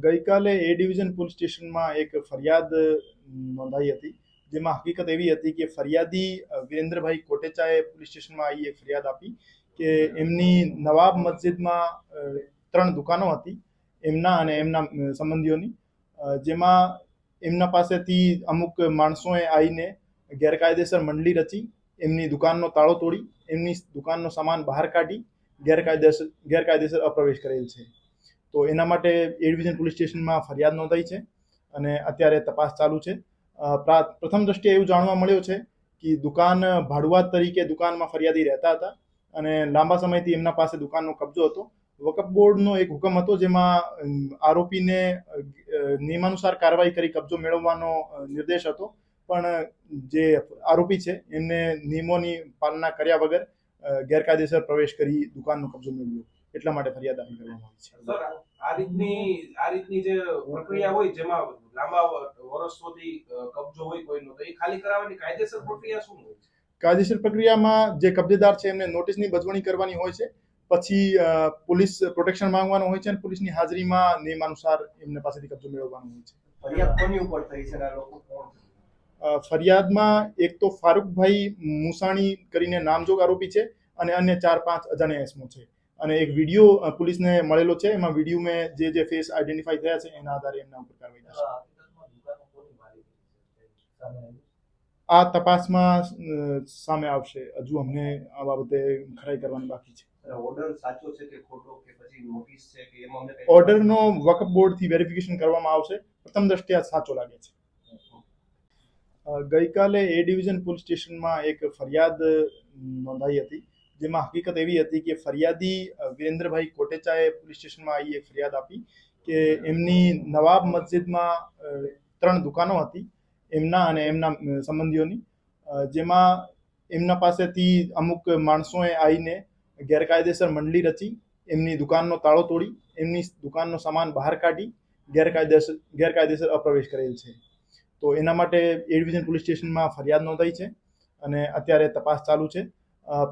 ગઈકાલે એ division police સ્ટેશનમાં એક ફરિયાદ નોંધાઈ હતી, જેમાં હકીકત એવી હતી કે ફરિયાદી વિરેન્દ્રભાઈ કોટેચાએ પોલીસ સ્ટેશનમાં આવી એક ફરિયાદ આપી કે એમની નવાબ મસ્જિદમાં 3 દુકાનો હતી એમના અને એમના સંબંધીઓની, જેમાં એમના પાસેથી અમુક માણસોએ આવીને ગેરકાયદેસર મંડળી રચી એમની દુકાનનો તાળો તોડી એમની દુકાનનો સામાન બહાર કાઢી ગેરકાયદેસર અપ્રવેશ કરેલ છે. તો એના માટે એ ડિવિઝન પોલીસ સ્ટેશનમાં ફરિયાદ નોંધાઈ છે અને અત્યારે તપાસ ચાલુ છે. પ્રથમ દ્રષ્ટિએ એવું જાણવા મળ્યું છે કે દુકાન ભાડુઆત તરીકે દુકાનમાં ફરિયાદી રહેતા હતા અને લાંબા સમયથી એમના પાસે દુકાનનો કબજો હતો. વકફ બોર્ડનો એક હુકમ હતો જેમાં આરોપીને નિયમાનુસાર કાર્યવાહી કરી કબજો મેળવવાનો નિર્દેશ હતો, પણ જે આરોપી છે એમને નિયમોની પાલના કર્યા વગર ગેરકાયદેસર પ્રવેશ કરી દુકાનનો કબજો મેળવ્યો, એટલા માટે ફરિયાદ દાખલ કરવામાં આવી છે. સર, આ રીતની જે પ્રક્રિયા હોય જેમાં લાંબા વર્ષોથી કબજો હોય કોઈનો, તો એ ખાલી કરાવવાની કાયદેસર પ્રક્રિયા શું હોય? કાયદેસર પ્રક્રિયામાં જે કબજેદાર છે એમને નોટિસની બજવણી કરવાની હોય છે, પછી પોલીસ પ્રોટેક્શન માંગવાનું હોય છે અને પોલીસની હાજરીમાં નિયમાનુસાર એમને પાસેથી કબજો મેળવવાનો હોય છે. ફરિયાદ કોની ઉપર થઈ છે? આ લોકો કોણ? ફરિયાદમાં એક તો ફારૂકભાઈ મુસાણી કરીને નામજોગ આરોપી છે અને અન્ય 4-5 અજાણ્યા ઇસમો છે. અને એક વિડીયો પોલીસને મળેલો છે, એમાં વિડીયોમાં જે ફેસ આઈડેન્ટિફાઈ થયા છે એના આધારે એમના ઉપર કાર્યવાહી થશે. આ તપાસમાં સામે આવશે. હજુ અમને આ બાબતે ખરાઈ કરવાની બાકી છે. ઓર્ડર સાચો છે કે ખોટો, કે પછી નોટિસ છે કે એમાં ઓર્ડરનો વકફ બોર્ડથી વેરિફિકેશન કરવામાં આવશે. પ્રથમ દ્રષ્ટિએ સાચો લાગે છે. ગઈકાલે એ ડિવિઝન પોલીસ સ્ટેશનમાં એક ફરિયાદ નોંધાઈ હતી, જેમાં હકીકત એવી હતી કે ફરિયાદી વિરેન્દ્રભાઈ કોટેચાએ પોલીસ સ્ટેશનમાં આવી એક ફરિયાદ આપી કે એમની નવાબ મસ્જિદમાં 3 દુકાનો હતી એમના અને એમના સંબંધીઓની, જેમાં એમના પાસેથી અમુક માણસોએ આવીને ગેરકાયદેસર મંડળી રચી એમની દુકાનનો તાળો તોડી એમની દુકાનનો સામાન બહાર કાઢી ગેરકાયદેસર અપ્રવેશ કરેલ છે. તો એના માટે એ ડિવિઝન પોલીસ સ્ટેશનમાં ફરિયાદ નોંધાઈ છે અને અત્યારે તપાસ ચાલુ છે.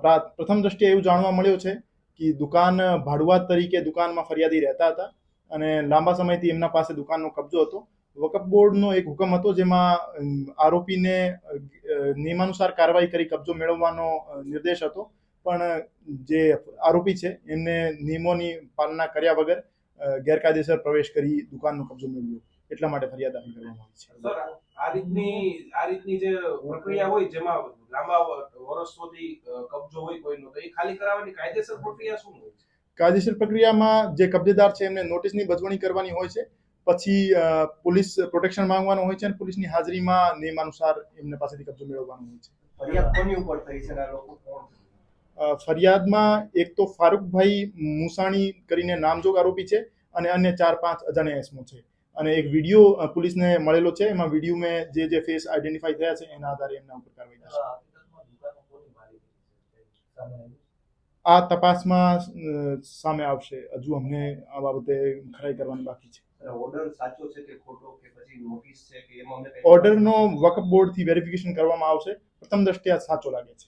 પ્રથમ દ્રષ્ટિએ એવું જાણવા મળ્યું છે કે દુકાન ભાડુઆત તરીકે દુકાનમાં ફરિયાદી રહેતા હતા અને લાંબા સમયથી એમના પાસે દુકાનનો કબજો હતો. વકફ બોર્ડનો એક હુકમ હતો જેમાં આરોપીને નિયમાનુસાર કાર્યવાહી કરી કબજો મેળવવાનો નિર્દેશ હતો, પણ જે આરોપી છે એમને નિયમોની પાલના કર્યા વગર ગેરકાયદેસર પ્રવેશ કરી દુકાનનો કબજો મેળવ્યો, એટલા માટે ફરિયાદ દાખલ કરવામાં આવી છે. સર, આ રીતની જે પ્રક્રિયા હોય જેમાં લાંબા વર્ષોથી કબજો હોય કોઈનો, તો એ ખાલી કરાવવાની કાયદેસર પ્રક્રિયા શું હોય? કાયદેસર પ્રક્રિયામાં જે કબજેદાર છે એમને નોટિસની બજવણી કરવાની હોય છે, પછી પોલીસ પ્રોટેક્શન માંગવાનું હોય છે અને પોલીસની હાજરીમાં નિયમાનુસાર એમને પાસેથી કબજો મેળવવાનો હોય છે. ફરિયાદ કોની ઉપર થઈ છે? આ લોકો કોણ? ફરિયાદમાં એક તો ફારૂકભાઈ મુસાણી કરીને નામજોગ આરોપી છે અને અન્ય 4-5 અજાણ્યા ઇસમો છે. અને એક વિડીયો પોલીસને મળેલો છે, એમાં વિડીયોમાં જે ફેસ આઈડેન્ટિફાઈ થયા છે એના આધારે એમના ઉપર કાર્યવાહી થશે. આ તપાસમાં સામે આવશે. હજુ અમને આ બાબતે ખરાઈ કરવાની બાકી છે. ઓર્ડર સાચો છે કે ખોટો, કે પછી નોટિસ છે કે એમાં ઓર્ડરનો વકફ બોર્ડથી વેરિફિકેશન કરવામાં આવશે. પ્રથમ દ્રષ્ટિએ સાચો લાગે છે.